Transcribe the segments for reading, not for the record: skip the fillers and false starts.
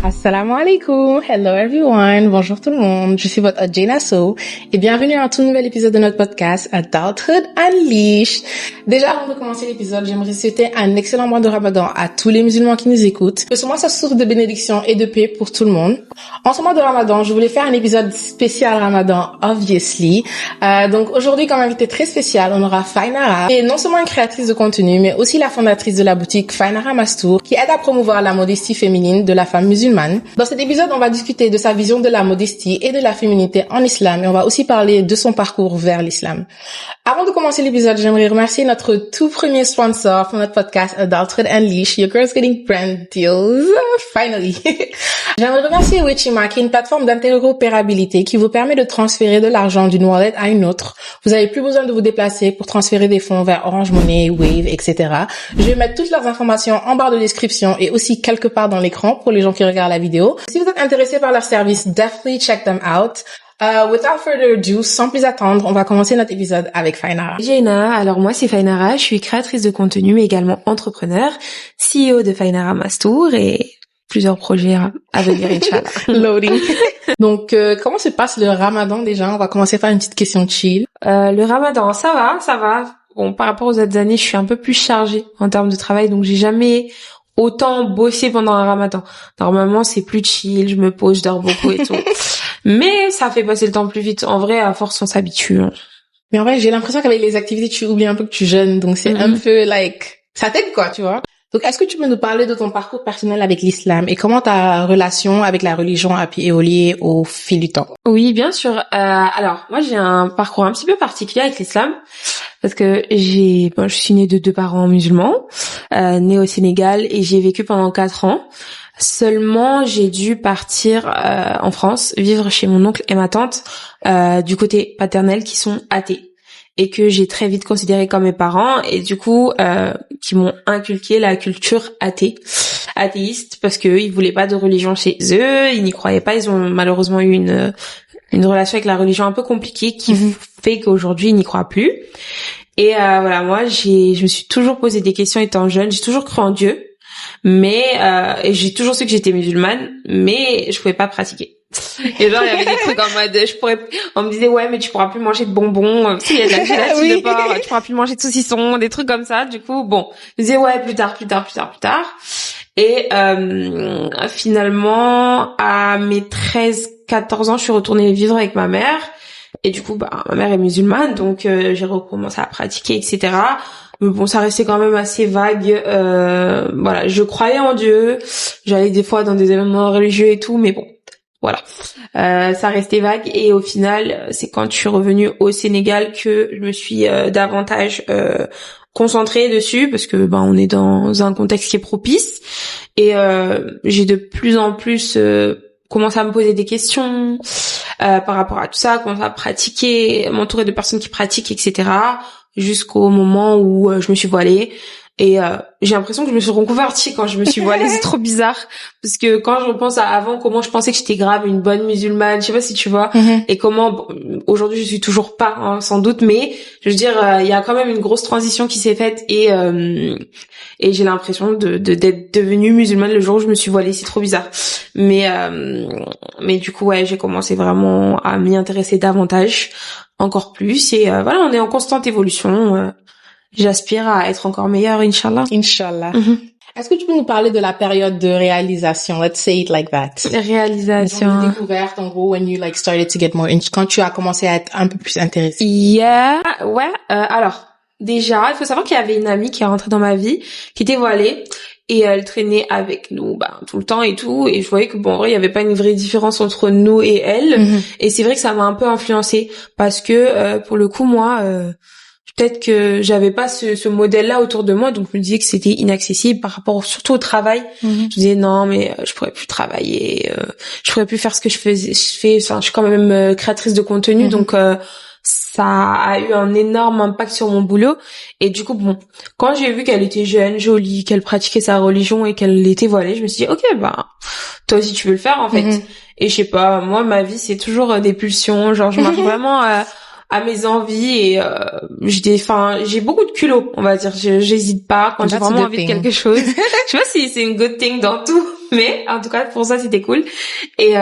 Assalamu alaikum, hello everyone, bonjour tout le monde, je suis votre hôte Jane Asso et bienvenue à un tout nouvel épisode de notre podcast Adulthood Unleashed. Déjà avant de commencer l'épisode, j'aimerais souhaiter un excellent mois de Ramadan à tous les musulmans qui nous écoutent, que ce mois soit source de bénédiction et de paix pour tout le monde. En ce mois de Ramadan, je voulais faire un épisode spécial Ramadan, obviously. Donc aujourd'hui, comme invité très spécial, on aura Fainara, qui est non seulement une créatrice de contenu, mais aussi la fondatrice de la boutique Fainara Mastour, qui aide à promouvoir la modestie féminine de la femme musulmane. Dans cet épisode, on va discuter de sa vision de la modestie et de la féminité en islam et on va aussi parler de son parcours vers l'islam. Avant de commencer l'épisode, j'aimerais remercier notre tout premier sponsor pour notre podcast Adulthood Unleashed, Your Girls Getting Brand Deals, finally. J'aimerais remercier Wechima, qui est une plateforme d'interopérabilité qui vous permet de transférer de l'argent d'une wallet à une autre. Vous n'avez plus besoin de vous déplacer pour transférer des fonds vers Orange Money, Wave, etc. Je vais mettre toutes leurs informations en barre de description et aussi quelque part dans l'écran pour les gens qui regardent la vidéo. Si vous êtes intéressé par leur service, definitely check them out. Without further ado, sans plus attendre, on va commencer notre épisode avec Fainara. Jaina, alors moi c'est Fainara, je suis créatrice de contenu mais également entrepreneur, CEO de Fainara Mastour et plusieurs projets à venir, Inch'Allah. Loading. Donc, comment se passe le Ramadan déjà? On va commencer par une petite question chill. Le Ramadan, ça va. Bon, par rapport aux autres années, je suis un peu plus chargée en termes de travail, donc j'ai jamais autant bossé pendant un Ramadan. Normalement, c'est plus chill, je me pose, je dors beaucoup et tout. Mais ça fait passer le temps plus vite. En vrai, à force, on s'habitue. Mais en vrai, j'ai l'impression qu'avec les activités, tu oublies un peu que tu jeûnes, donc c'est un peu ça t'aide quoi, tu vois. Donc, est-ce que tu peux nous parler de ton parcours personnel avec l'islam et comment ta relation avec la religion a pu évoluer au fil du temps? Oui, bien sûr. Alors, moi, j'ai un parcours un petit peu particulier avec l'islam parce que je suis née de 2 parents musulmans, née au Sénégal et j'ai vécu pendant 4 ans. Seulement, j'ai dû partir en France, vivre chez mon oncle et ma tante du côté paternel qui sont athées. Et que j'ai très vite considéré comme mes parents et du coup qui m'ont inculqué la culture athéiste parce que ils voulaient pas de religion chez eux, ils n'y croyaient pas, ils ont malheureusement eu une relation avec la religion un peu compliquée qui fait qu'aujourd'hui ils n'y croient plus. Et voilà, moi je me suis toujours posé des questions étant jeune, j'ai toujours cru en Dieu, mais et j'ai toujours su que j'étais musulmane, mais je pouvais pas pratiquer. Et genre, il y avait des trucs en mode, on me disait, ouais, mais tu pourras plus manger de bonbons, parce qu'il y a de la gélatine de porc, tu pourras plus manger de saucissons, des trucs comme ça. Du coup, bon, je disais, ouais, plus tard. Et, finalement, à mes 14 ans, je suis retournée vivre avec ma mère. Et du coup, ma mère est musulmane, donc, j'ai recommencé à pratiquer, etc. Mais bon, ça restait quand même assez vague. Voilà, je croyais en Dieu. J'allais des fois dans des événements religieux et tout, mais bon. Voilà, ça restait vague et au final, c'est quand je suis revenue au Sénégal que je me suis davantage concentrée dessus parce que on est dans un contexte qui est propice et j'ai de plus en plus commencé à me poser des questions par rapport à tout ça, commencer à pratiquer, m'entourer de personnes qui pratiquent, etc. jusqu'au moment où je me suis voilée. Et j'ai l'impression que je me suis reconvertie quand je me suis voilée, c'est trop bizarre parce que quand je repense à avant comment je pensais que j'étais grave une bonne musulmane, je sais pas si tu vois, et comment aujourd'hui je suis toujours pas hein, sans doute, mais je veux dire il y a quand même une grosse transition qui s'est faite et j'ai l'impression d'être devenue musulmane le jour où je me suis voilée, c'est trop bizarre. Mais du coup ouais, j'ai commencé vraiment à m'y intéresser davantage, encore plus et voilà, on est en constante évolution. J'aspire à être encore meilleure, Inch'Allah. Inch'Allah. Est-ce que tu peux nous parler de la période de réalisation? Let's say it like that. Réalisation. De découverte, en gros, when you started to get more quand tu as commencé à être un peu plus intéressée. Yeah. Ouais. Alors, déjà, il faut savoir qu'il y avait une amie qui est rentrée dans ma vie, qui était voilée. Et elle traînait avec nous, tout le temps et tout. Et je voyais que en vrai, il y avait pas une vraie différence entre nous et elle. Et c'est vrai que ça m'a un peu influencée. Parce que, pour le coup, moi, peut-être que j'avais pas ce modèle-là autour de moi, donc je me disais que c'était inaccessible par rapport surtout au travail. Je me disais non mais je pourrais plus travailler, je pourrais plus faire ce que je fais. Enfin, je suis quand même créatrice de contenu, donc ça a eu un énorme impact sur mon boulot. Et du coup quand j'ai vu qu'elle était jeune, jolie, qu'elle pratiquait sa religion et qu'elle était voilée, je me suis dit ok toi aussi tu veux le faire en fait. Et je sais pas, moi ma vie c'est toujours des pulsions, genre je marche vraiment à mes envies et j'ai beaucoup de culot, on va dire. J'hésite pas quand j'ai vraiment envie de quelque chose. Je sais pas si c'est une good thing dans tout, Mais en tout cas, pour ça, c'était cool. Et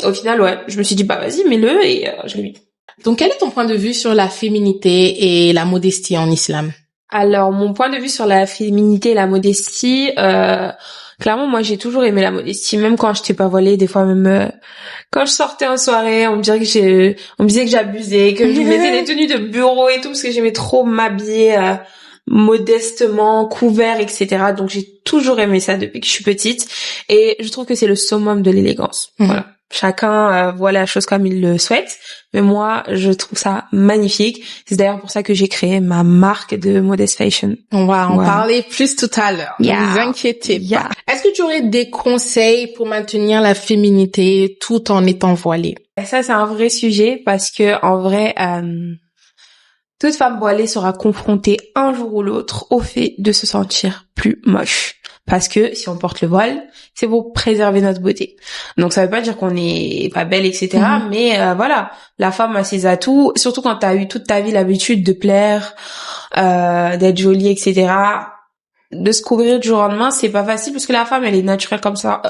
au final, ouais, je me suis dit, bah vas-y, mets-le, et je l'ai mis. Donc, quel est ton point de vue sur la féminité et la modestie en islam? Alors, mon point de vue sur la féminité et la modestie, clairement, moi, j'ai toujours aimé la modestie, même quand j'étais pas voilée, des fois même quand je sortais en soirée, on me disait que j'abusais, que je mettais des tenues de bureau et tout, parce que j'aimais trop m'habiller modestement, couvert, etc. Donc, j'ai toujours aimé ça depuis que je suis petite, et je trouve que c'est le summum de l'élégance. Voilà. Chacun voit la chose comme il le souhaite, mais moi, je trouve ça magnifique. C'est d'ailleurs pour ça que j'ai créé ma marque de Modest Fashion. On va en parler plus tout à l'heure. Ne vous inquiétez pas. Est-ce que tu aurais des conseils pour maintenir la féminité tout en étant voilée? Ça, c'est un vrai sujet parce que en vrai, toute femme voilée sera confrontée un jour ou l'autre au fait de se sentir plus moche. Parce que si on porte le voile, c'est pour préserver notre beauté. Donc ça veut pas dire qu'on n'est pas belle, etc. Mais voilà, la femme a ses atouts, surtout quand t'as eu toute ta vie l'habitude de plaire, d'être jolie, etc. De se couvrir du jour au lendemain, c'est pas facile parce que la femme, elle est naturelle comme ça,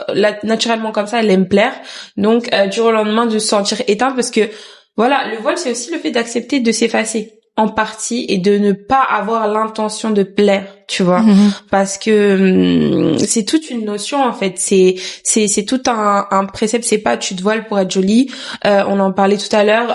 naturellement comme ça, elle aime plaire. Donc du jour au lendemain, de se sentir éteinte, parce que voilà, le voile, c'est aussi le fait d'accepter de s'effacer en partie et de ne pas avoir l'intention de plaire, tu vois, parce que c'est toute une notion en fait, c'est tout un précepte. C'est pas tu te voiles pour être jolie, on en parlait tout à l'heure,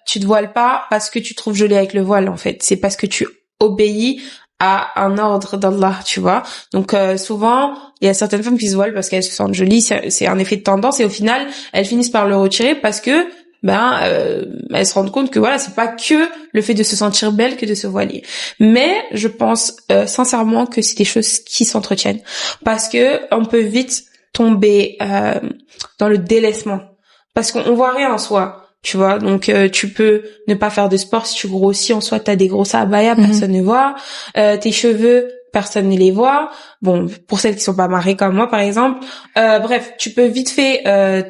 tu te voiles pas parce que tu te trouves jolie avec le voile, en fait, c'est parce que tu obéis à un ordre d'Allah, tu vois. Donc souvent il y a certaines femmes qui se voilent parce qu'elles se sentent jolies, c'est un effet de tendance, et au final elles finissent par le retirer parce que elles se rendent compte que voilà, c'est pas que le fait de se sentir belle que de se voiler. Mais je pense sincèrement que c'est des choses qui s'entretiennent, parce que on peut vite tomber dans le délaissement, parce qu'on voit rien en soi, tu vois. Donc tu peux ne pas faire de sport, si tu grossis en soi, t'as des grosses abayas, personne ne voit, tes cheveux, personne ne les voit. Bon, pour celles qui sont pas mariées comme moi par exemple, bref, tu peux vite fait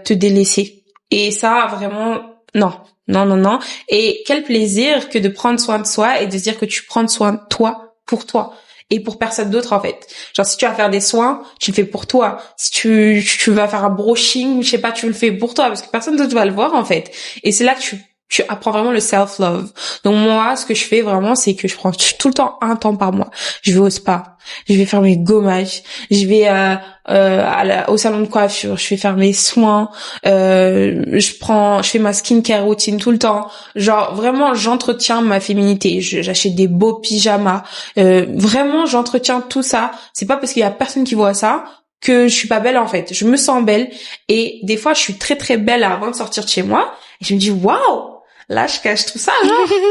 te délaisser. Et ça, vraiment, non. Et quel plaisir que de prendre soin de soi et de dire que tu prends soin de toi pour toi et pour personne d'autre, en fait. Genre, si tu vas faire des soins, tu le fais pour toi. Si tu vas faire un brushing, je sais pas, tu le fais pour toi, parce que personne d'autre va le voir, en fait. Et c'est là que tu apprends vraiment le self-love. Donc moi, ce que je fais vraiment, c'est que je prends tout le temps un temps par mois. Je vais au spa, je vais faire mes gommages, je vais au salon de coiffure, je vais faire mes soins, je fais ma skincare routine tout le temps. Genre vraiment, j'entretiens ma féminité. J'achète des beaux pyjamas. Vraiment, j'entretiens tout ça. C'est pas parce qu'il y a personne qui voit ça que je suis pas belle, en fait. Je me sens belle, et des fois je suis très très belle avant de sortir de chez moi, et je me dis waouh, là je cache tout ça,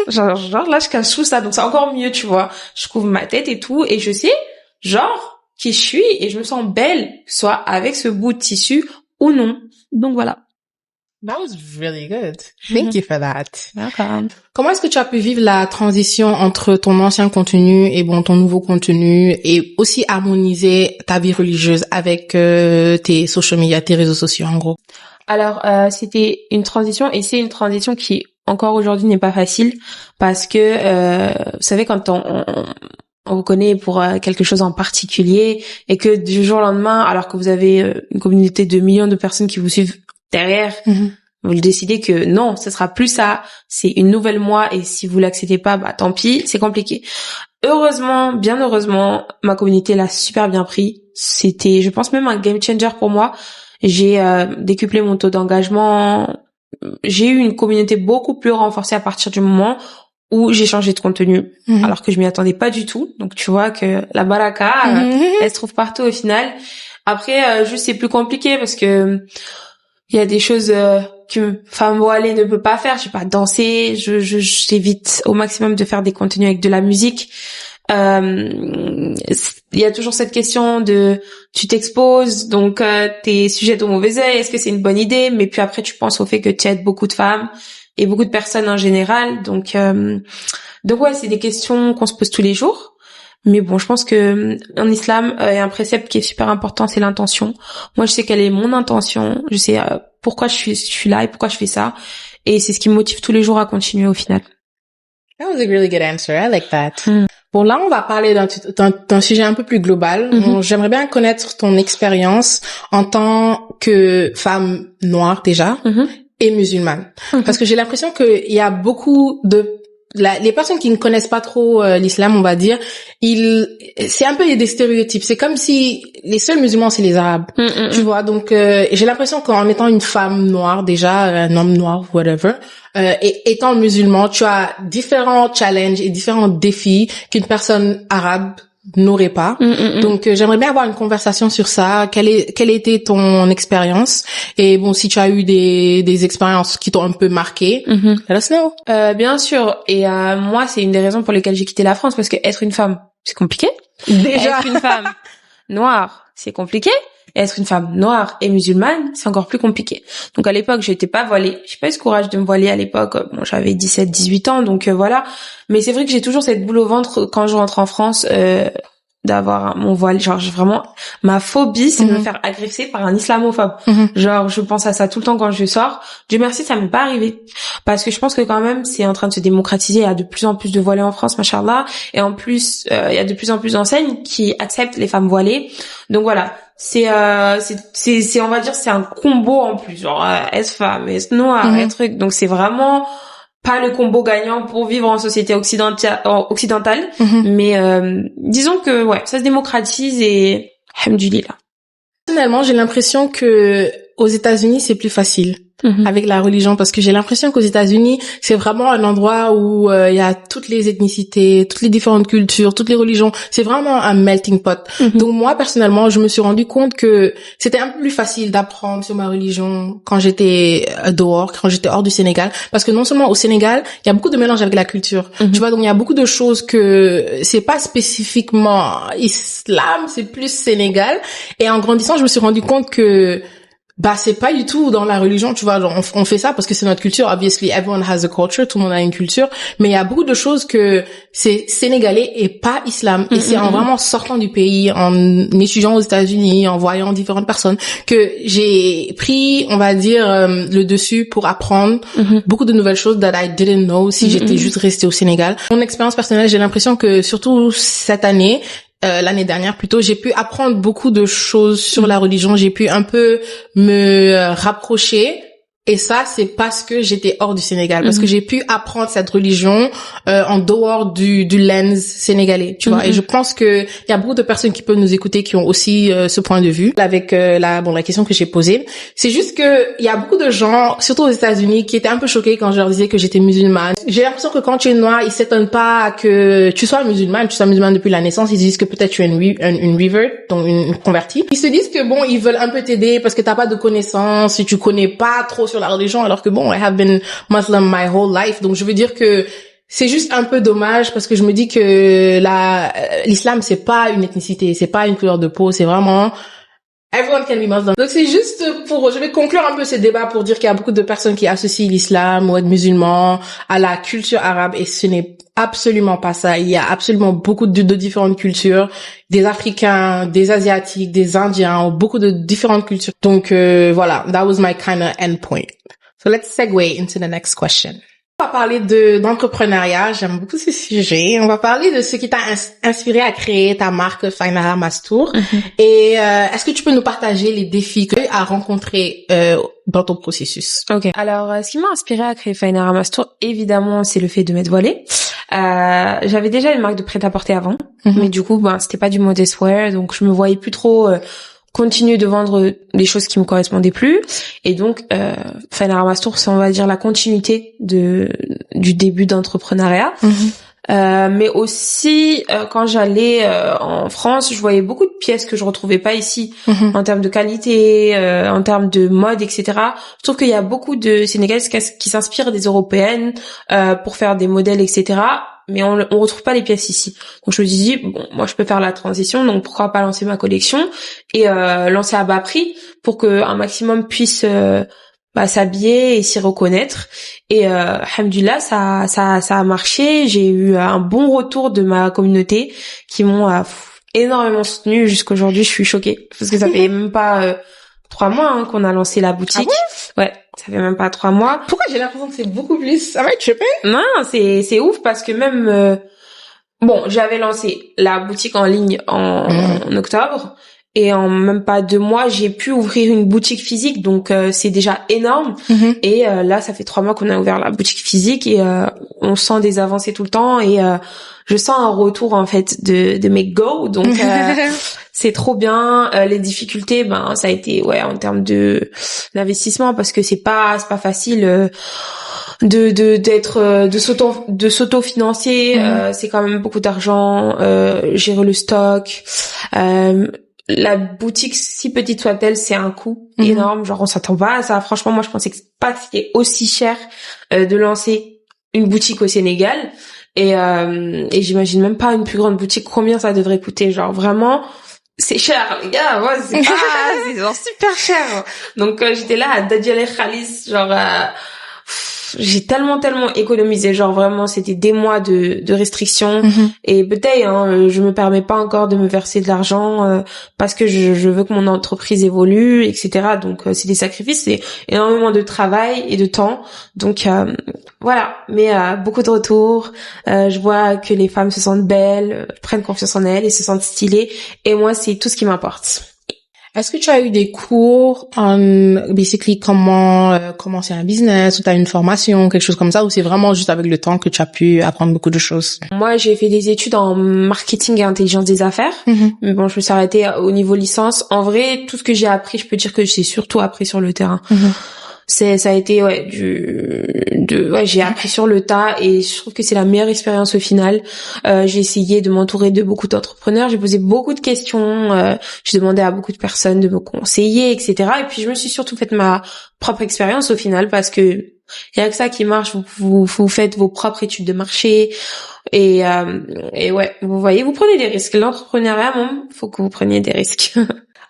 genre là je cache tout ça, donc c'est encore mieux, tu vois. Je couvre ma tête et tout, et je sais genre qui je suis, et je me sens belle, soit avec ce bout de tissu ou non. Donc voilà. That was really good. Thank you for that. Welcome. Comment est-ce que tu as pu vivre la transition entre ton ancien contenu et ton nouveau contenu, et aussi harmoniser ta vie religieuse avec tes social media, tes réseaux sociaux, en gros? Alors, c'était une transition, et c'est une transition qui encore aujourd'hui n'est pas facile, parce que vous savez, quand on vous connaît pour quelque chose en particulier, et que du jour au lendemain, alors que vous avez une communauté de millions de personnes qui vous suivent derrière, vous décidez que non, ce sera plus ça, c'est une nouvelle moi, et si vous l'acceptez pas, bah tant pis, c'est compliqué. Heureusement, bien heureusement, ma communauté l'a super bien pris. C'était, je pense, même un game changer pour moi. J'ai décuplé mon taux d'engagement. J'ai eu une communauté beaucoup plus renforcée à partir du moment où j'ai changé de contenu, alors que je m'y attendais pas du tout. Donc tu vois que la baraka, elle se trouve partout au final. Après, juste c'est plus compliqué parce que il y a des choses qu'une femme voilée ne peut pas faire. Je sais pas, danser. J'évite au maximum de faire des contenus avec de la musique. Il y a toujours cette question de tu t'exposes, donc t'es sujet au mauvais œil, est-ce que c'est une bonne idée? Mais puis après tu penses au fait que tu aides beaucoup de femmes et beaucoup de personnes en général, donc ouais, c'est des questions qu'on se pose tous les jours. Mais bon, je pense que en islam, il y a un précepte qui est super important, c'est l'intention. Moi, je sais quelle est mon intention, je sais pourquoi je suis là et pourquoi je fais ça, et c'est ce qui me motive tous les jours à continuer au final. That was a really good answer. I like that. Bon, là, on va parler d'un sujet un peu plus global. Bon, j'aimerais bien connaître ton expérience en tant que femme noire déjà et musulmane. Parce que j'ai l'impression qu'il y a beaucoup les personnes qui ne connaissent pas trop l'islam, on va dire, c'est un peu des stéréotypes. C'est comme si les seuls musulmans c'est les arabes, tu vois. Donc j'ai l'impression qu'en étant une femme noire déjà, un homme noir, whatever, et étant musulman, tu as différents challenges et différents défis qu'une personne arabe n'aurait pas. Donc j'aimerais bien avoir une conversation sur ça. Quelle était ton expérience? Et bon, si tu as eu des expériences qui t'ont un peu marqué, let us know. Bien sûr. Et moi, c'est une des raisons pour lesquelles j'ai quitté la France, parce que être une femme, c'est compliqué. Déjà. Être une femme noire, c'est compliqué. Et être une femme noire et musulmane, c'est encore plus compliqué. Donc à l'époque, je n'étais pas voilée. J'ai pas eu ce courage de me voiler à l'époque. Bon, j'avais 17, 18 ans, donc voilà. Mais c'est vrai que j'ai toujours cette boule au ventre quand je rentre en France, d'avoir mon voile. Genre, vraiment, ma phobie, c'est de me faire agresser par un islamophobe. Genre, je pense à ça tout le temps quand je sors. Dieu merci, ça m'est pas arrivé. Parce que je pense que quand même, c'est en train de se démocratiser. Il y a de plus en plus de voilés en France, machallah. Et en plus, il y a de plus en plus d'enseignes qui acceptent les femmes voilées. Donc voilà. C'est on va dire, c'est un combo en plus. Genre, être femme, être noire, être truc. Donc c'est vraiment pas le combo gagnant pour vivre en société occidentale. Mais disons que ouais, ça se démocratise et alhamdoulilah. Personnellement, j'ai l'impression que aux États-Unis, c'est plus facile avec la religion, parce que j'ai l'impression qu'aux États-Unis, c'est vraiment un endroit où il y a toutes les ethnicités, toutes les différentes cultures, toutes les religions. C'est vraiment un melting pot. Donc moi, personnellement, je me suis rendu compte que c'était un peu plus facile d'apprendre sur ma religion quand j'étais dehors, quand j'étais hors du Sénégal, parce que non seulement au Sénégal, il y a beaucoup de mélange avec la culture. Tu vois, donc il y a beaucoup de choses que c'est pas spécifiquement islam, c'est plus Sénégal. Et en grandissant, je me suis rendu compte que c'est pas du tout dans la religion, tu vois, genre, on fait ça parce que c'est notre culture. Obviously, everyone has a culture, tout le monde a une culture, mais il y a beaucoup de choses que c'est sénégalais et pas islam. Et c'est en vraiment sortant du pays, en étudiant aux États-Unis, en voyant différentes personnes, que j'ai pris, on va dire, le dessus pour apprendre beaucoup de nouvelles choses that I didn't know si j'étais juste restée au Sénégal. Mon expérience personnelle, j'ai l'impression que surtout cette année, l'année dernière plutôt, j'ai pu apprendre beaucoup de choses sur la religion, j'ai pu un peu me rapprocher. Et ça, c'est parce que j'étais hors du Sénégal, parce que j'ai pu apprendre cette religion en dehors du lens sénégalais, tu vois. Et je pense que il y a beaucoup de personnes qui peuvent nous écouter qui ont aussi ce point de vue avec la question que j'ai posée. C'est juste que il y a beaucoup de gens, surtout aux États-Unis, qui étaient un peu choqués quand je leur disais que j'étais musulmane. J'ai l'impression que quand tu es noire, ils s'étonnent pas que tu sois musulmane depuis la naissance. Ils disent que peut-être tu es une revert, donc une convertie. Ils se disent que bon, ils veulent un peu t'aider parce que t'as pas de connaissances, si tu connais pas trop sur la religion, alors que bon, I have been Muslim my whole life. Donc je veux dire que c'est juste un peu dommage, parce que je me dis que l'islam, c'est pas une ethnicité, c'est pas une couleur de peau, c'est vraiment everyone can be Muslim. Donc c'est juste je vais conclure un peu ce débat pour dire qu'il y a beaucoup de personnes qui associent l'islam ou être musulman à la culture arabe, et ce n'est absolument pas ça. Il y a absolument beaucoup de différentes cultures, des Africains, des Asiatiques, des Indiens, beaucoup de différentes cultures. Donc voilà, that was my kind of end point. So let's segue into the next question. On va parler d'entrepreneuriat. J'aime beaucoup ce sujet. On va parler de ce qui t'a inspiré à créer ta marque Fainara Mastour. Et est-ce que tu peux nous partager les défis que tu as rencontrés dans ton processus? Ok. Alors, ce qui m'a inspiré à créer Fainara Mastour, évidemment, c'est le fait de m'être voilée. J'avais déjà une marque de prêt-à-porter avant, mais du coup, c'était pas du modest wear, donc je me voyais plus trop continuer de vendre des choses qui me correspondaient plus. Et donc, Fainara Mastour, c'est, on va dire, la continuité du début d'entrepreneuriat. Mais aussi, quand j'allais en France, je voyais beaucoup de pièces que je retrouvais pas ici, en termes de qualité, en termes de mode, etc. Je trouve qu'il y a beaucoup de Sénégalaises qui s'inspirent des Européennes pour faire des modèles, etc. Mais on retrouve pas les pièces ici. Donc je me suis dit, bon, moi je peux faire la transition, donc pourquoi pas lancer ma collection et lancer à bas prix pour que un maximum puisse s'habiller et s'y reconnaître. Et alhamdoulilah, ça a marché. J'ai eu un bon retour de ma communauté qui m'ont énormément soutenue. Jusqu'aujourd'hui, je suis choquée parce que ça fait même pas 3 mois qu'on a lancé la boutique. Ah ouais, ça fait même pas 3 mois. Pourquoi j'ai l'impression que c'est beaucoup plus? Am I tripping? Non, c'est ouf parce que même bon, j'avais lancé la boutique en ligne en octobre. Et en même pas 2 mois, j'ai pu ouvrir une boutique physique, donc c'est déjà énorme. Et là, ça fait 3 mois qu'on a ouvert la boutique physique et on sent des avancées tout le temps et je sens un retour en fait de mes go. Donc c'est trop bien. Les difficultés, ben ça a été en termes de l'investissement parce que c'est pas facile. De s'auto-financer, c'est quand même beaucoup d'argent, gérer le stock. La boutique, si petite soit-elle, c'est un coût énorme. Genre, on s'attend pas à ça. Franchement, moi, je pensais que pas que c'était aussi cher de lancer une boutique au Sénégal. Et j'imagine même pas une plus grande boutique combien ça devrait coûter. Genre, vraiment, c'est cher, les gars. Moi, c'est pas, c'est genre super cher. Donc, j'étais là à Dadjale Khalis, genre, j'ai tellement économisé, genre vraiment c'était des mois de restrictions et peut-être je me permets pas encore de me verser de l'argent parce que je veux que mon entreprise évolue, etc. Donc c'est des sacrifices, c'est énormément de travail et de temps, donc voilà, mais beaucoup de retours. Je vois que les femmes se sentent belles, prennent confiance en elles et se sentent stylées, et moi c'est tout ce qui m'importe. Est-ce que tu as eu des cours en basically comment commencer un business, ou tu as une formation, quelque chose comme ça, ou c'est vraiment juste avec le temps que tu as pu apprendre beaucoup de choses? Moi, j'ai fait des études en marketing et intelligence des affaires. Mais bon, je me suis arrêtée au niveau licence. En vrai, tout ce que j'ai appris, je peux dire que j'ai surtout appris sur le terrain. Ça a été j'ai appris sur le tas et je trouve que c'est la meilleure expérience au final. J'ai essayé de m'entourer de beaucoup d'entrepreneurs, j'ai posé beaucoup de questions, j'ai demandé à beaucoup de personnes de me conseiller, etc. Et puis je me suis surtout fait ma propre expérience au final parce que il y a que ça qui marche. Vous faites vos propres études de marché et vous voyez, vous prenez des risques. L'entrepreneuriat, faut que vous preniez des risques.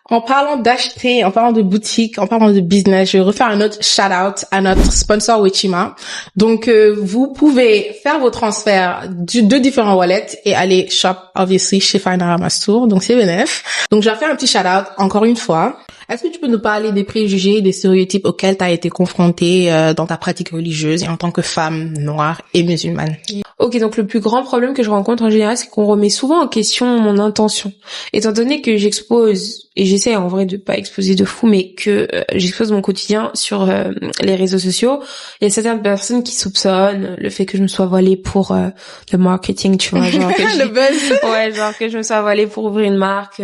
En parlant d'acheter, en parlant de boutique, en parlant de business, je vais refaire un autre shout-out à notre sponsor Wechima. Donc, vous pouvez faire vos transferts de différents wallets et aller shop, obviously, chez Fine Store. Donc, c'est bénéf. Donc, je vais faire un petit shout-out encore une fois. Est-ce que tu peux nous parler des préjugés, des stéréotypes auxquels tu as été confrontée dans ta pratique religieuse et en tant que femme noire et musulmane? Ok, donc le plus grand problème que je rencontre en général, c'est qu'on remet souvent en question mon intention. Étant donné que j'expose, et j'essaie en vrai de pas exposer de fou, mais que j'expose mon quotidien sur les réseaux sociaux, il y a certaines personnes qui soupçonnent le fait que je me sois voilée pour le marketing, tu vois, genre que le buzz. Ouais, genre que je me sois voilée pour ouvrir une marque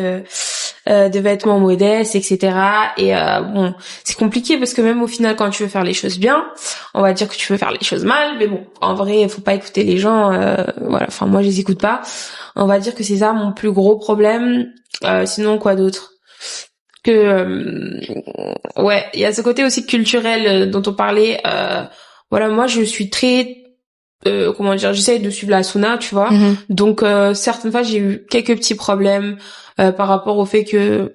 de vêtements modestes, etc. Et bon, c'est compliqué parce que même au final, quand tu veux faire les choses bien, on va dire que tu veux faire les choses mal, mais bon, en vrai, il faut pas écouter les gens, voilà, enfin moi je les écoute pas. On va dire que c'est ça mon plus gros problème. Sinon quoi d'autre? Que il y a ce côté aussi culturel dont on parlait. Voilà, moi je suis très j'essaie de suivre la sunna, tu vois. Donc certaines fois j'ai eu quelques petits problèmes par rapport au fait que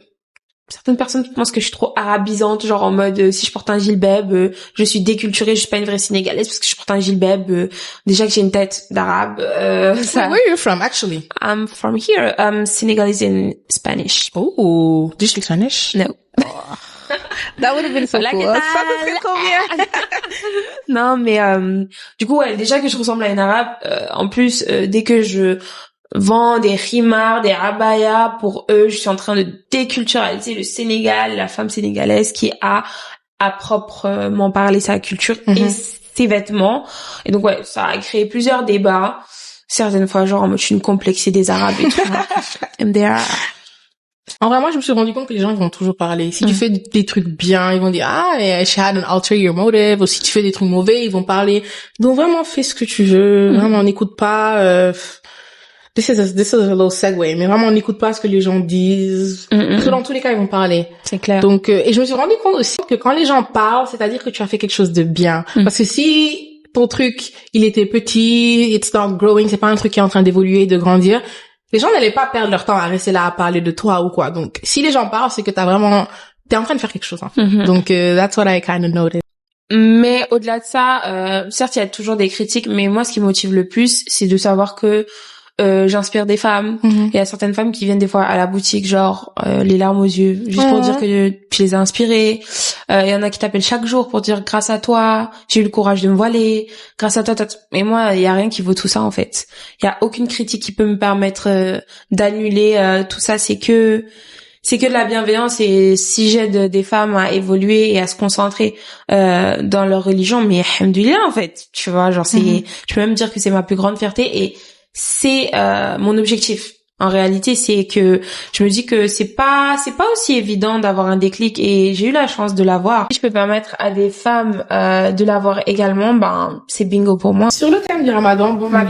certaines personnes pensent que je suis trop arabisante, genre en mode si je porte un jilbab, je suis déculturée, je suis pas une vraie sénégalaise parce que je porte un jilbab. Déjà que j'ai une tête d'arabe. Where are you from actually? I'm from here. I'm Senegalese in Spanish. Oh, do you speak Spanish? No. That would have been so cool. Ça serait trop bien. Non, mais du coup, déjà que je ressemble à une arabe, en plus, dès que je vends des rimards, des abayas, pour eux, je suis en train de déculturaliser le Sénégal, la femme sénégalaise qui a à proprement parler sa culture et ses vêtements. Et donc, ça a créé plusieurs débats. Certaines fois, genre, en mode, je suis une complexée des arabes et tout. And they are... En vrai, moi, je me suis rendu compte que les gens, ils vont toujours parler. Si tu fais des trucs bien, ils vont dire, she had an ulterior motive. Ou si tu fais des trucs mauvais, ils vont parler. Donc, vraiment, fais ce que tu veux. Vraiment, n'écoute pas, this is a little segue, mais vraiment, n'écoute pas ce que les gens disent. Parce que dans tous les cas, ils vont parler. C'est clair. Donc, et je me suis rendu compte aussi que quand les gens parlent, c'est-à-dire que tu as fait quelque chose de bien. Parce que si ton truc, il était petit, it's not growing, c'est pas un truc qui est en train d'évoluer, de grandir, les gens n'allaient pas perdre leur temps à rester là à parler de toi ou quoi. Donc, si les gens parlent, c'est que t'es en train de faire quelque chose, en fait. Donc, that's what I kind of noticed. Mais au-delà de ça, certes, il y a toujours des critiques, mais moi, ce qui me motive le plus, c'est de savoir que j'inspire des femmes. Il y a certaines femmes qui viennent des fois à la boutique, genre les larmes aux yeux, juste pour dire que je les ai inspirées. Il y en a qui t'appellent chaque jour pour dire grâce à toi, j'ai eu le courage de me voiler, grâce à toi. Mais moi, il y a rien qui vaut tout ça en fait. Il y a aucune critique qui peut me permettre d'annuler tout ça. C'est que de la bienveillance, et si j'aide des femmes à évoluer et à se concentrer dans leur religion, mais alhamdoulilah en fait, tu vois, genre je peux même dire que c'est ma plus grande fierté, et c'est mon objectif. En réalité, c'est que je me dis que c'est pas aussi évident d'avoir un déclic, et j'ai eu la chance de l'avoir. Si je peux permettre à des femmes de l'avoir également, ben c'est bingo pour moi. Sur le thème du Ramadan, bon, ma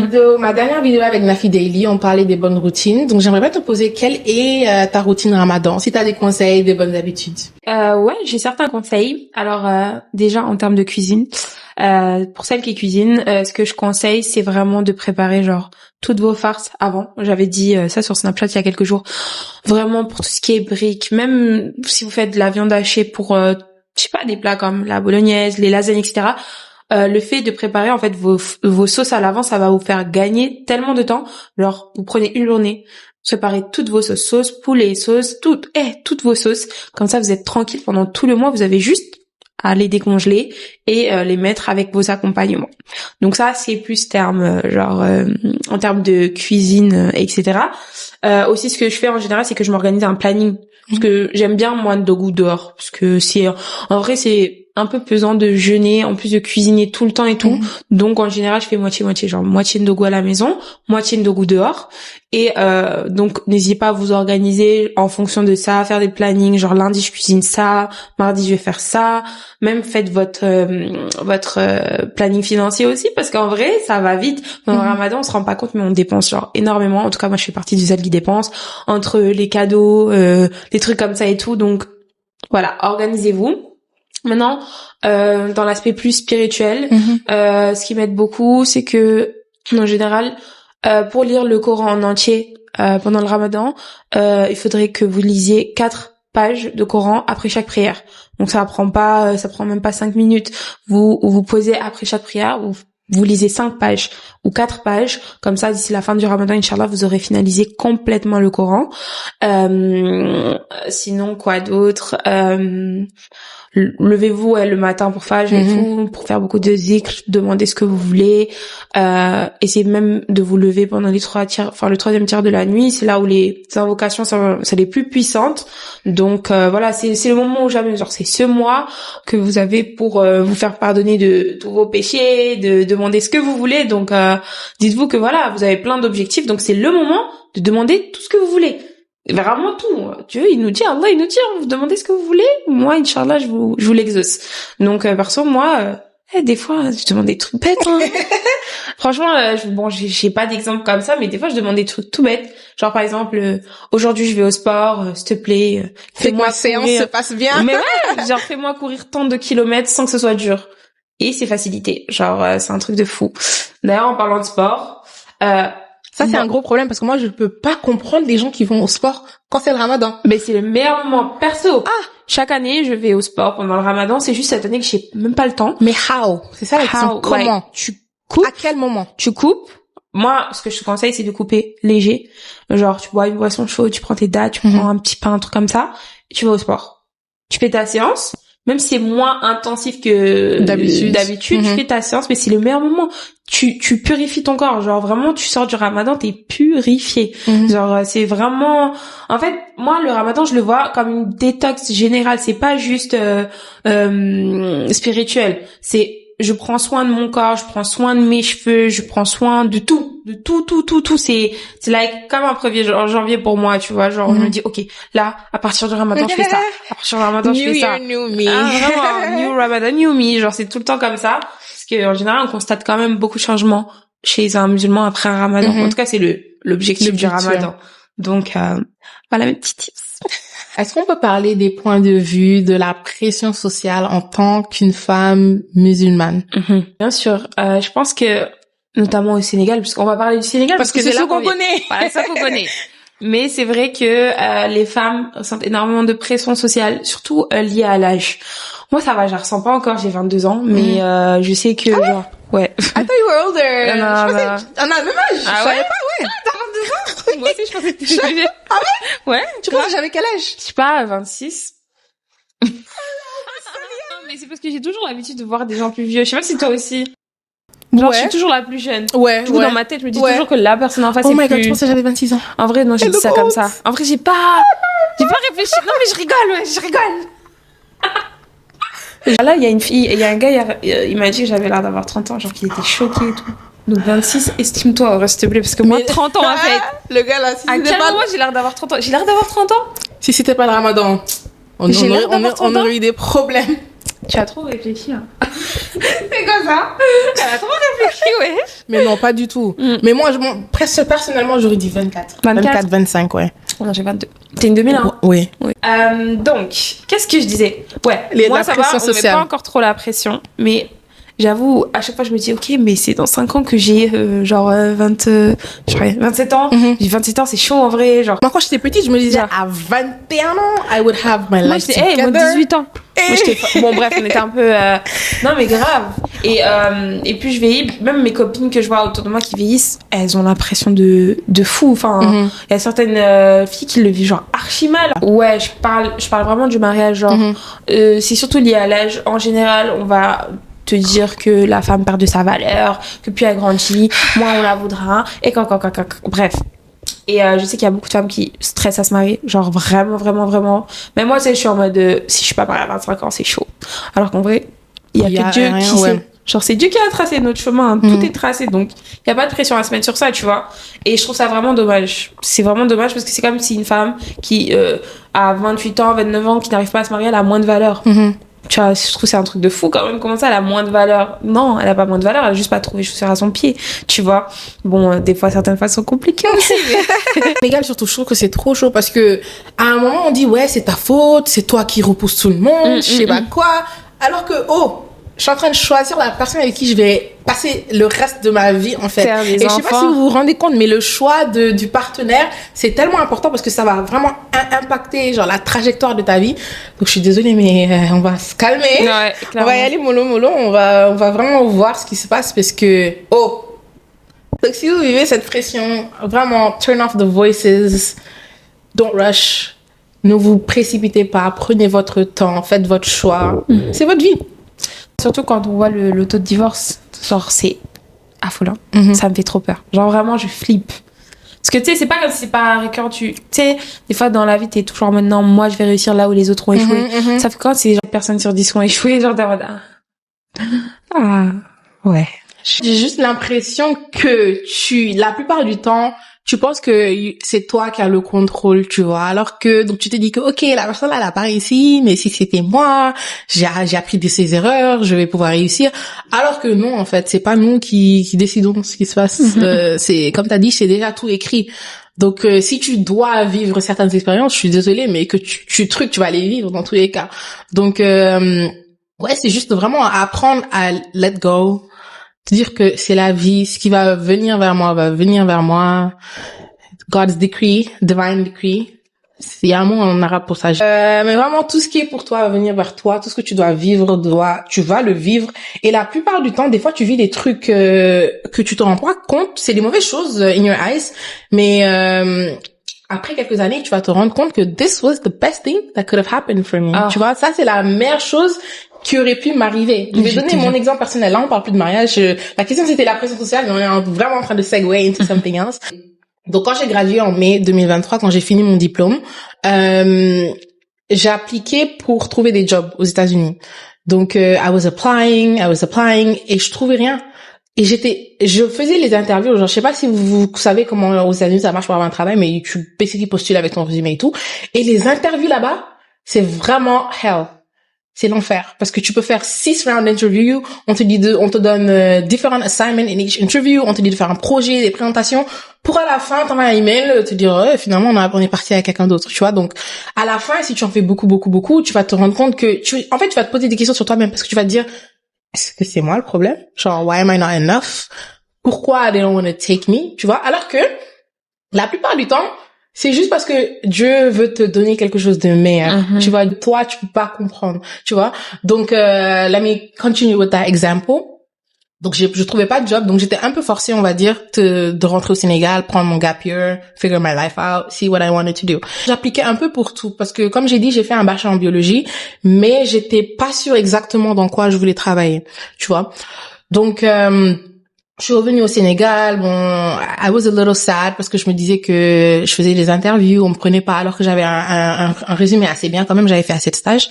dernière vidéo avec Nafi Daily, on parlait des bonnes routines. Donc j'aimerais bien te poser quelle est ta routine Ramadan, si tu as des conseils, des bonnes habitudes. Ouais, j'ai certains conseils. Alors déjà en termes de cuisine, pour celles qui cuisinent, ce que je conseille, c'est vraiment de préparer genre toutes vos farces avant. J'avais dit ça sur Snapchat il y a quelques jours. Vraiment pour tout ce qui est briques, même si vous faites de la viande hachée pour, je sais pas, des plats comme la bolognaise, les lasagnes, etc. Le fait de préparer en fait vos sauces à l'avance, ça va vous faire gagner tellement de temps. Genre, vous prenez une journée, préparez toutes vos sauces poulet, sauces, toutes vos sauces. Comme ça, vous êtes tranquille pendant tout le mois. Vous avez juste à les décongeler et les mettre avec vos accompagnements. Donc ça, c'est plus en termes de cuisine, etc. Aussi, ce que je fais en général, c'est que je m'organise un planning. Parce que j'aime bien moins de goût dehors. Parce que en vrai, c'est un peu pesant de jeûner, en plus de cuisiner tout le temps et tout. Donc, en général, je fais moitié-moitié. Genre, moitié ndogu à la maison, moitié ndogu dehors. Et donc, n'hésitez pas à vous organiser en fonction de ça, faire des plannings. Genre, lundi, je cuisine ça. Mardi, je vais faire ça. Même faites votre planning financier aussi. Parce qu'en vrai, ça va vite. Dans le Ramadan, on se rend pas compte, mais on dépense genre énormément. En tout cas, moi, je fais partie de celles qui dépensent. Entre les cadeaux, les trucs comme ça et tout. Donc, voilà, organisez-vous. Maintenant, dans l'aspect plus spirituel, ce qui m'aide beaucoup, c'est que, en général, pour lire le Coran en entier pendant le Ramadan, il faudrait que vous lisiez 4 pages de Coran après chaque prière. Donc ça prend même pas 5 minutes. Vous posez après chaque prière, vous lisez 5 pages ou 4 pages, comme ça d'ici la fin du Ramadan, Inch'Allah, vous aurez finalisé complètement le Coran. Sinon, quoi d'autre? Levez-vous le matin pour Fajr et tout, pour faire beaucoup de zikr, demandez ce que vous voulez, essayez même de vous lever pendant le troisième tiers de la nuit, c'est là où les invocations sont les plus puissantes. Donc voilà, c'est le moment où jamais, genre c'est ce mois que vous avez pour vous faire pardonner de tous vos péchés, de demander ce que vous voulez. Donc dites-vous que voilà, vous avez plein d'objectifs, donc c'est le moment de demander tout ce que vous voulez. Vraiment tout. Dieu, Allah, il nous dit, vous demandez ce que vous voulez. Moi, Inch'Allah, je vous l'exauce. Donc, perso, moi, des fois, je demande des trucs bêtes, hein. Franchement, j'ai pas d'exemple comme ça, mais des fois, je demande des trucs tout bêtes. Genre, par exemple, aujourd'hui, je vais au sport, s'il te plaît, fais-moi courir. Séance se passe bien. Mais ouais, genre, fais-moi courir tant de kilomètres sans que ce soit dur. Et c'est facilité. Genre, c'est un truc de fou. D'ailleurs, en parlant de sport, ça, c'est un gros problème parce que moi, je peux pas comprendre les gens qui vont au sport quand c'est le Ramadan. Mais c'est le meilleur moment. Perso. Chaque année, je vais au sport pendant le Ramadan. C'est juste cette année que j'ai même pas le temps. Mais how? C'est ça la question. Comment? Tu coupes. À quel moment? Tu coupes. Moi, ce que je te conseille, c'est de couper léger. Genre, tu bois une boisson chaude, tu prends tes dattes, tu prends un petit pain, un truc comme ça, et tu vas au sport. Tu fais ta séance. Même si c'est moins intensif que d'habitude, tu fais ta séance, mais c'est le meilleur moment. Tu purifies ton corps, genre vraiment, tu sors du Ramadan, t'es purifié. Genre, c'est vraiment, en fait, moi, le Ramadan, je le vois comme une détox générale. C'est pas juste spirituel. C'est, je prends soin de mon corps, je prends soin de mes cheveux, je prends soin de tout. C'est like comme un 1er janvier pour moi, tu vois. Genre, je me dis, ok, là, à partir du Ramadan, je fais ça. À partir du Ramadan, je fais ça. New me. Vraiment, new Ramadan, new me. Genre, c'est tout le temps comme ça. Parce que, en général, on constate quand même beaucoup de changements chez un musulman après un Ramadan. En tout cas, c'est l'objectif du Ramadan. Donc, voilà mes petits tips. Est-ce qu'on peut parler des points de vue de la pression sociale en tant qu'une femme musulmane? Bien sûr. Je pense que, notamment au Sénégal, puisqu'on va parler du Sénégal, parce que c'est là qu'on connaît. Voilà, ça qu'on connaît. Mais c'est vrai que les femmes ressentent énormément de pression sociale, surtout liée à l'âge. Moi, ça va, je la ressens pas encore, j'ai 22 ans, mais je sais que genre ouais. I thought you were older. Non, Je non. pensais on a le même âge. Ah Je savais ouais? pas, ouais. T'as 22 ans? Moi aussi, je pensais que t'étais plus vieille. Ah ouais? Ouais. Tu penses que j'avais quel âge? Je sais pas, 26. Mais c'est parce que j'ai toujours l'habitude de voir des gens plus vieux. Je sais pas si toi aussi. Genre, je suis toujours la plus jeune. Ouais, Du coup, dans ma tête, je me dis Ouais. toujours que la personne en face Oh est my god, plus... je pensais que j'avais 26 ans. En vrai, non, j'ai Elle dit me ça comme honte. ça. En vrai, j'ai pas réfléchi. Non, mais je rigole, ouais, je rigole. Là, il y a une fille, il y a un gars, il m'a dit que j'avais l'air d'avoir 30 ans, genre qu'il était choqué et tout. Donc 26, estime-toi, ouais, s'il te plaît, parce que moi, 30 ans, en fait. Le gars là, si À c'était quel pas... moment j'ai l'air d'avoir 30 ans? J'ai l'air d'avoir 30 ans? Si c'était pas le ramadan, J'ai l'air d'avoir 30 on aurait eu des problèmes. Tu as trop réfléchi, hein. C'est quoi ça? Elle a trop réfléchi, ouais. Mais non, pas du tout. Mais moi, presque personnellement, j'aurais dit 24. 24, 25, ouais. Non, j'ai 22. T'es une 2000, hein? Oui. Donc, qu'est-ce que je disais? Ouais, moi La ça va, pression on met sociale. pas encore trop la pression, mais j'avoue, à chaque fois je me dis, ok, mais c'est dans 5 ans que j'ai genre 27 ans. J'ai 27 ans, c'est chaud en vrai, genre. Moi, quand j'étais petite, je me disais, Genre. à 21 ans, I would have my Moi life j'étais, hey, together. moi 18 ans. Moi, bon bref, on était un peu non mais grave. Et puis je vieillis, même mes copines que je vois autour de moi qui vieillissent, elles ont l'impression de fou. Enfin, il y a certaines filles qui le vivent genre archi mal. Ouais, je parle vraiment du mariage, genre c'est surtout lié à l'âge. En général, on va te dire que la femme perd de sa valeur, que plus elle grandit, moins on la voudra, et bref. Et je sais qu'il y a beaucoup de femmes qui stressent à se marier, genre vraiment. Mais moi, tu sais, je suis en mode, si je suis pas mariée à 25 ans, c'est chaud. Alors qu'en vrai, il y a que Dieu qui sait. Genre, c'est Dieu qui a tracé notre chemin, hein. Tout est tracé, donc il y a pas de pression à se mettre sur ça, tu vois. Et je trouve ça vraiment dommage. C'est vraiment dommage parce que c'est comme si une femme qui a 28 ans, 29 ans, qui n'arrive pas à se marier, elle a moins de valeur. Tu vois, je trouve que c'est un truc de fou quand même. Comment ça, elle a moins de valeur? Non, elle a pas moins de valeur, elle a juste pas trouvé chaussure à son pied, tu vois. Bon, des fois, certaines fois sont compliquées aussi. Légal, surtout, je trouve que c'est trop chaud parce que à un moment, on dit, ouais, c'est ta faute, c'est toi qui repousses tout le monde, je sais pas quoi. Alors que, je suis en train de choisir la personne avec qui je vais passer le reste de ma vie, en fait. Et je sais pas si vous vous rendez compte, mais le choix du partenaire, c'est tellement important parce que ça va vraiment impacter, genre, la trajectoire de ta vie. Donc, je suis désolée, mais on va se calmer. Ouais, on va y aller mollo. On va vraiment voir ce qui se passe parce que, donc, si vous vivez cette pression, vraiment, turn off the voices, don't rush, ne vous précipitez pas, prenez votre temps, faites votre choix. C'est votre vie. Surtout quand on voit le taux de divorce, genre c'est affolant. Ça me fait trop peur. Genre vraiment, je flippe. Parce que tu sais, c'est pas comme si c'est pas récurrent. Tu sais, des fois dans la vie, t'es toujours maintenant, moi je vais réussir là où les autres ont échoué. Ça fait quand c'est genre personnes sur 10 qui ont échoué, genre t'es en mode, ouais. J'ai juste l'impression que la plupart du temps, tu penses que c'est toi qui as le contrôle, tu vois. Alors que, donc tu te dis que, ok, la personne, elle a pas réussi, mais si c'était moi, j'ai appris de ses erreurs, je vais pouvoir réussir. Alors que non, en fait, c'est pas nous qui décidons ce qui se passe. C'est, comme t'as dit, c'est déjà tout écrit. Donc, si tu dois vivre certaines expériences, je suis désolée, mais que tu vas les vivre dans tous les cas. Donc, ouais, c'est juste vraiment apprendre à let go. Dire que c'est la vie, ce qui va venir vers moi va venir vers moi. God's decree, divine decree. Il y a un mot en arabe pour ça. Mais vraiment, tout ce qui est pour toi va venir vers toi. Tout ce que tu dois vivre, tu vas le vivre. Et la plupart du temps, des fois, tu vis des trucs que tu te rends pas compte. C'est des mauvaises choses in your eyes. Mais après quelques années, tu vas te rendre compte que this was the best thing that could have happened for me. Tu vois, ça, c'est la meilleure chose qui aurait pu m'arriver. Je vais donner mon exemple personnel. Là, on parle plus de mariage. La question, c'était la pression sociale, mais on est vraiment en train de segue into something else. Donc, quand j'ai gradué en mai 2023, quand j'ai fini mon diplôme, j'ai appliqué pour trouver des jobs aux États-Unis. Donc, I was applying, et je trouvais rien. Et je faisais les interviews, genre, je sais pas si vous savez comment aux États-Unis ça marche pour avoir un travail, mais tu basically postules avec ton résumé et tout. Et les interviews là-bas, c'est vraiment hell. C'est l'enfer. Parce que tu peux faire 6 round interviews, on te donne different assignments in each interview, on te dit de faire un projet, des présentations, pour à la fin, t'envoyer un email, te dire, finalement, on est parti avec quelqu'un d'autre, tu vois. Donc, à la fin, si tu en fais beaucoup, tu vas te rendre compte que tu vas te poser des questions sur toi-même parce que tu vas te dire, est-ce que c'est moi le problème? Genre, why am I not enough? Pourquoi they don't want to take me? Tu vois? Alors que, la plupart du temps, c'est juste parce que Dieu veut te donner quelque chose de meilleur. Tu vois, toi, tu peux pas comprendre, tu vois. Donc, let me continue with that example. Donc, je trouvais pas de job, donc j'étais un peu forcée, on va dire, de rentrer au Sénégal, prendre mon gap year, figure my life out, see what I wanted to do. J'appliquais un peu pour tout, parce que comme j'ai dit, j'ai fait un bachelor en biologie, mais j'étais pas sûre exactement dans quoi je voulais travailler, tu vois. Donc, je suis revenue au Sénégal. Bon, I was a little sad parce que je me disais que je faisais des interviews, on me prenait pas alors que j'avais un résumé assez bien quand même. J'avais fait assez de stages.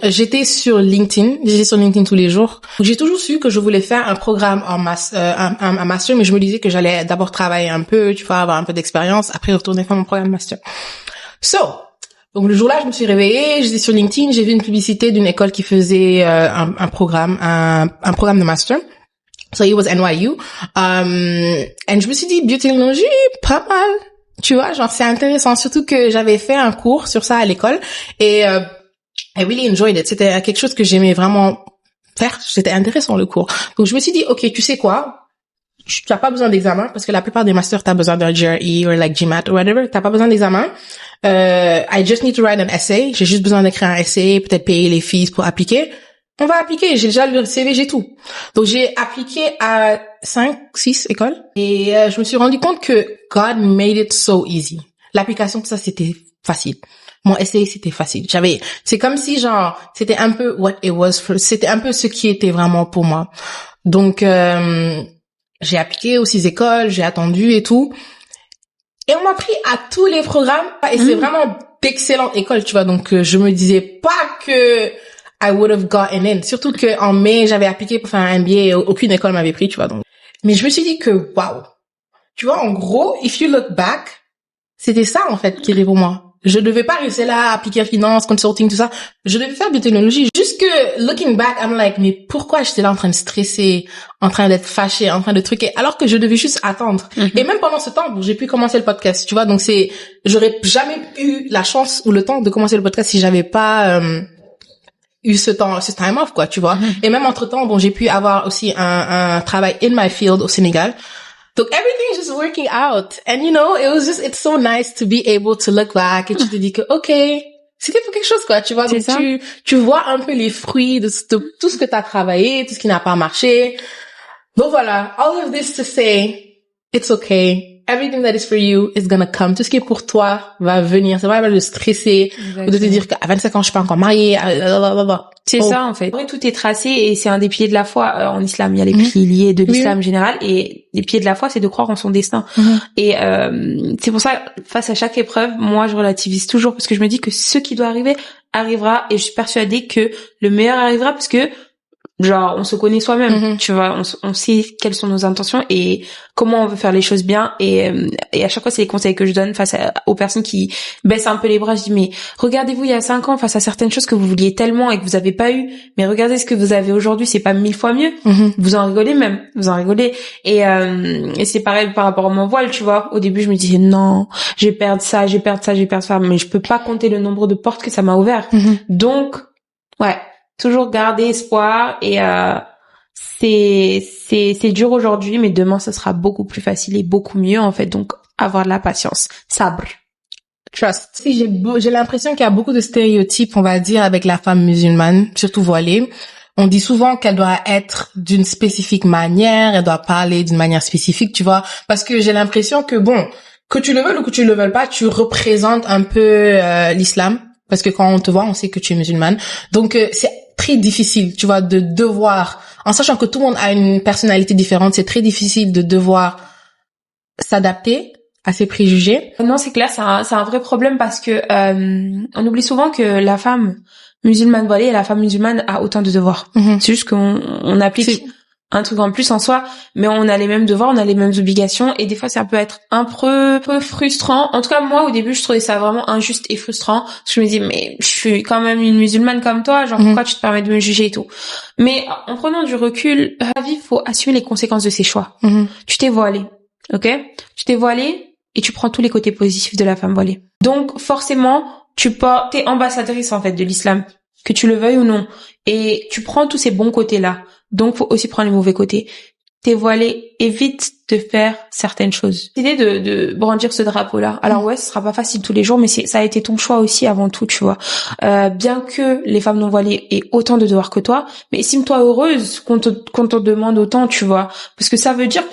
J'étais sur LinkedIn tous les jours. J'ai toujours su que je voulais faire un programme en un master, mais je me disais que j'allais d'abord travailler un peu, tu vois, avoir un peu d'expérience, après retourner faire mon programme master. Donc le jour-là, je me suis réveillée, j'étais sur LinkedIn, j'ai vu une publicité d'une école qui faisait un programme de master. So it was NYU. And je me suis dit, biotechnologie, pas mal. Tu vois, genre, c'est intéressant. Surtout que j'avais fait un cours sur ça à l'école. Et, I really enjoyed it. C'était quelque chose que j'aimais vraiment faire. C'était intéressant, le cours. Donc, je me suis dit, OK, tu sais quoi? Tu n'as pas besoin d'examen parce que la plupart des masters, tu as besoin d'un GRE ou like GMAT ou whatever. Tu n'as pas besoin d'examen. I just need to write an essay. J'ai juste besoin d'écrire un essay, peut-être payer les fees pour appliquer. On va appliquer, j'ai déjà le CV, j'ai tout. Donc j'ai appliqué à 6 écoles et je me suis rendu compte que God made it so easy. L'application, tout ça, c'était facile. Mon essai, c'était facile. C'est comme si genre, c'était un peu c'était un peu ce qui était vraiment pour moi. Donc j'ai appliqué aux 6 écoles, j'ai attendu et tout. Et on m'a pris à tous les programmes et c'est vraiment d'excellentes écoles, tu vois. Donc je me disais pas que I would have gotten in. Surtout que en mai, j'avais appliqué pour faire un MBA et aucune école m'avait pris, tu vois. Donc, mais je me suis dit que waouh. Tu vois, en gros, if you look back, c'était ça en fait qui était pour moi. Je devais pas rester là, appliquer finance, consulting, tout ça. Je devais faire biotechnologie. Juste que looking back, I'm like, mais pourquoi j'étais là en train de stresser, en train d'être fâchée, en train de truquer, alors que je devais juste attendre. Et même pendant ce temps, bon, j'ai pu commencer le podcast, tu vois. Donc j'aurais jamais eu la chance ou le temps de commencer le podcast si j'avais pas eu ce time off, quoi, tu vois. Et même entre-temps, bon, j'ai pu avoir aussi un travail in my field au Sénégal. Donc, everything is just working out. And you know, it's so nice to be able to look back et tu te dis que, OK, c'était pour quelque chose, quoi, tu vois. Donc, tu vois un peu les fruits de tout ce que t'as travaillé, tout ce qui n'a pas marché. Donc voilà, all of this to say, it's okay. Everything that is for you is gonna come. Tout ce qui est pour toi va venir. C'est pas de stresser ou de te dire qu'à 25 ans, je suis pas encore mariée. C'est ça, en fait. Tout est tracé et c'est un des piliers de la foi. En islam, il y a les piliers de l'islam général et les piliers de la foi, c'est de croire en son destin. Et c'est pour ça, face à chaque épreuve, moi, je relativise toujours parce que je me dis que ce qui doit arriver arrivera et je suis persuadée que le meilleur arrivera parce que genre on se connaît soi-même, tu vois, on sait quelles sont nos intentions et comment on veut faire les choses bien et à chaque fois c'est les conseils que je donne face aux personnes qui baissent un peu les bras. Je dis mais regardez-vous il y a 5 ans face à certaines choses que vous vouliez tellement et que vous avez pas eu, mais regardez ce que vous avez aujourd'hui, c'est pas 1000 fois mieux. Vous en rigolez et c'est pareil par rapport à mon voile, tu vois. Au début je me disais non, je vais perdre ça, mais je peux pas compter le nombre de portes que ça m'a ouvert. Donc ouais, toujours garder espoir et c'est dur aujourd'hui mais demain ça sera beaucoup plus facile et beaucoup mieux en fait, donc avoir de la patience, sabre, trust. Si j'ai l'impression qu'il y a beaucoup de stéréotypes, on va dire, avec la femme musulmane, surtout voilée. On dit souvent qu'elle doit être d'une spécifique manière, elle doit parler d'une manière spécifique, tu vois, parce que j'ai l'impression que bon, que tu le veuilles ou que tu le veuilles pas, tu représentes un peu l'islam. Parce que quand on te voit, on sait que tu es musulmane. Donc, c'est très difficile, tu vois, de devoir, en sachant que tout le monde a une personnalité différente, c'est très difficile de devoir s'adapter à ses préjugés. Non, c'est clair, c'est un vrai problème parce que on oublie souvent que la femme musulmane voilée et la femme musulmane a autant de devoirs. C'est juste qu'on applique un truc en plus en soi, mais on a les mêmes devoirs, on a les mêmes obligations et des fois ça peut être un peu frustrant. En tout cas, moi au début, je trouvais ça vraiment injuste et frustrant parce que je me dis mais je suis quand même une musulmane comme toi, genre pourquoi tu te permets de me juger et tout. Mais en prenant du recul, la vie, faut assumer les conséquences de ses choix. Tu t'es voilée, OK? Tu t'es voilée et tu prends tous les côtés positifs de la femme voilée. Donc forcément, t'es ambassadrice en fait de l'islam, que tu le veuilles ou non, et tu prends tous ces bons côtés-là. Donc, faut aussi prendre les mauvais côtés. t'es voilé, évite de faire certaines choses. L'idée de brandir ce drapeau-là. Alors ouais, ce sera pas facile tous les jours, mais ça a été ton choix aussi avant tout, tu vois. Bien que les femmes non voilées aient autant de devoirs que toi, mais estime-toi heureuse qu'on te demande autant, tu vois. Parce que ça veut dire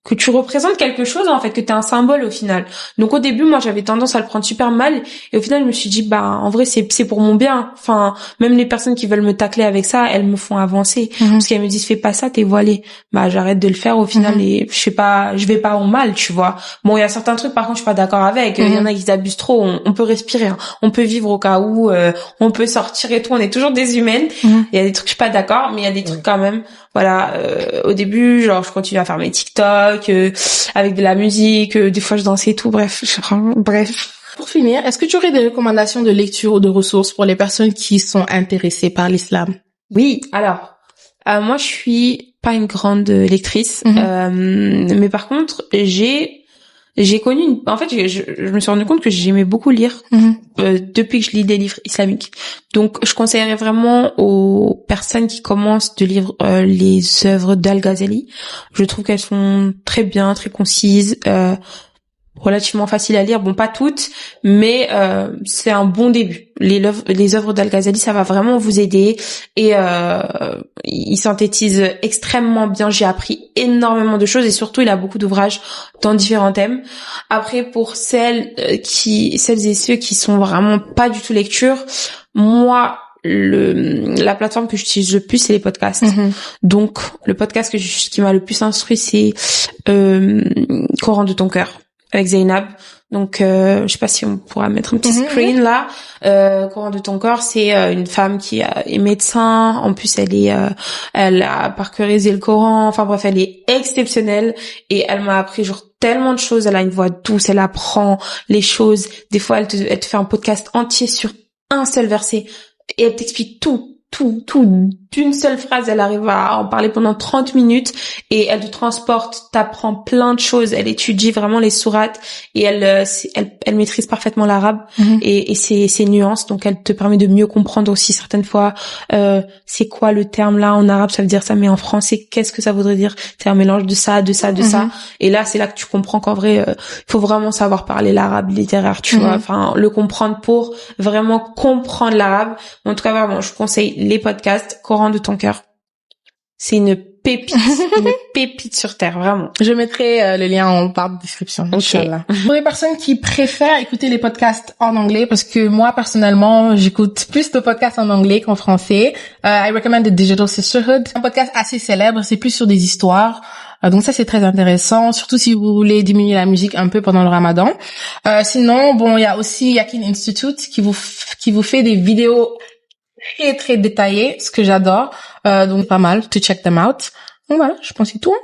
que tu représentes quelque chose, en fait, que t'es un symbole au final. Donc au début, moi, j'avais tendance à le prendre super mal, et au final, je me suis dit, en vrai, c'est pour mon bien. Enfin, même les personnes qui veulent me tacler avec ça, elles me font avancer. Parce qu'elles me disent, fais pas ça, t'es voilée. J'arrête de le faire au final, et je vais pas en mal, tu vois. Bon, il y a certains trucs, par contre, je suis pas d'accord avec. Il y en a qui abusent trop, on peut respirer, hein. On peut vivre au cas où, on peut sortir et tout, on est toujours des humaines. Il y a des trucs, je suis pas d'accord, mais il y a des trucs quand même. Voilà, au début, genre, je continue à faire mes TikTok, avec de la musique, des fois je dansais et tout, bref. Pour finir, est-ce que tu aurais des recommandations de lecture ou de ressources pour les personnes qui sont intéressées par l'islam? Oui, alors, moi je suis pas une grande lectrice, mais par contre, j'ai connu en fait, je me suis rendu compte que j'aimais beaucoup lire depuis que je lis des livres islamiques. Donc, je conseillerais vraiment aux personnes qui commencent de lire les œuvres d'Al-Ghazali. Je trouve qu'elles sont très bien, très concises, relativement faciles à lire. Bon, pas toutes, mais c'est un bon début. Les œuvres d'Al-Ghazali, ça va vraiment vous aider, et il synthétise extrêmement bien. J'ai appris énormément de choses, et surtout il a beaucoup d'ouvrages dans différents thèmes. Après, pour celles et ceux qui sont vraiment pas du tout lecture, moi la plateforme que j'utilise le plus, c'est les podcasts. Donc le podcast qui m'a le plus instruit, c'est Coran de ton cœur avec Zainab. Donc je sais pas si on pourra mettre un petit screen là. Coran de ton corps, c'est une femme qui est médecin. En plus, elle a parcourisé le Coran. Enfin bref, elle est exceptionnelle, et elle m'a appris genre tellement de choses. Elle a une voix douce, elle apprend les choses. Des fois, elle te fait un podcast entier sur un seul verset, et elle t'explique tout d'une seule phrase. Elle arrive à en parler pendant 30 minutes, et elle te transporte, t'apprend plein de choses. Elle étudie vraiment les sourates, et elle maîtrise parfaitement l'arabe et ses nuances. Donc elle te permet de mieux comprendre aussi certaines fois c'est quoi le terme là en arabe, ça veut dire ça, mais en français qu'est-ce que ça voudrait dire. C'est un mélange de ça. Et là, c'est là que tu comprends qu'en vrai il faut vraiment savoir parler l'arabe littéraire, tu vois, enfin le comprendre pour vraiment comprendre l'arabe. En tout cas, vraiment, je conseille les podcasts. Coran de ton cœur, c'est une pépite sur terre, vraiment. Je mettrai le lien en barre de description, inchallah. Pour les personnes qui préfèrent écouter les podcasts en anglais, parce que moi personnellement j'écoute plus de podcasts en anglais qu'en français, I recommend The Digital Sisterhood, un podcast assez célèbre, c'est plus sur des histoires. Donc ça, c'est très intéressant, surtout si vous voulez diminuer la musique un peu pendant le Ramadan. Sinon, bon, il y a aussi Yakin Institute qui vous fait des vidéos très très détaillées, ce que j'adore. Donc pas mal, to check them out. Donc voilà, je pense que c'est tout.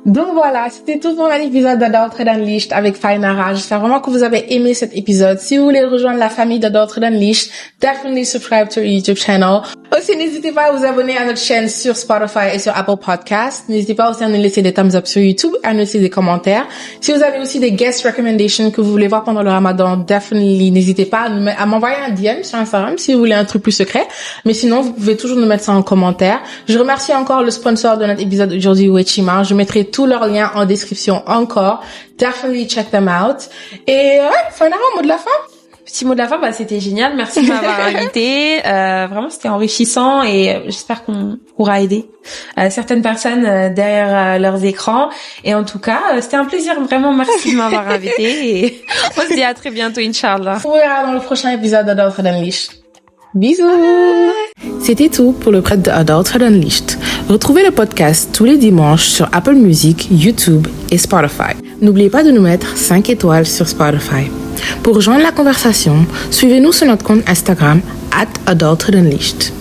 Donc voilà, c'était tout pour l'épisode d'Adulthood Unleashed avec Fainara. J'espère vraiment que vous avez aimé cet épisode. Si vous voulez rejoindre la famille d'Adulthood Unleashed, definitely subscribe to our YouTube channel. Aussi, n'hésitez pas à vous abonner à notre chaîne sur Spotify et sur Apple Podcasts. N'hésitez pas aussi à nous laisser des thumbs up sur YouTube, à nous laisser des commentaires. Si vous avez aussi des guest recommendations que vous voulez voir pendant le Ramadan, definitely n'hésitez pas à m'envoyer un DM sur Instagram si vous voulez un truc plus secret. Mais sinon, vous pouvez toujours nous mettre ça en commentaire. Je remercie encore le sponsor de notre épisode aujourd'hui, Wechima. Je mettrai tous leurs liens en description encore. Definitely check them out. Et Fainara, mot de la fin? Petit mot de la fin, c'était génial. Merci de m'avoir invité. Vraiment, c'était enrichissant, et j'espère qu'on pourra aider certaines personnes derrière leurs écrans. Et en tout cas, c'était un plaisir. Vraiment, merci de m'avoir invité. Et on se dit à très bientôt, Inch'Allah. On verra dans le prochain épisode d'Adulthood Unleashed. Bisous! C'était tout pour le prêt de Adulthood Unleashed. Retrouvez le podcast tous les dimanches sur Apple Music, YouTube et Spotify. N'oubliez pas de nous mettre 5 étoiles sur Spotify. Pour rejoindre la conversation, suivez-nous sur notre compte Instagram @AdulthoodUnleashed.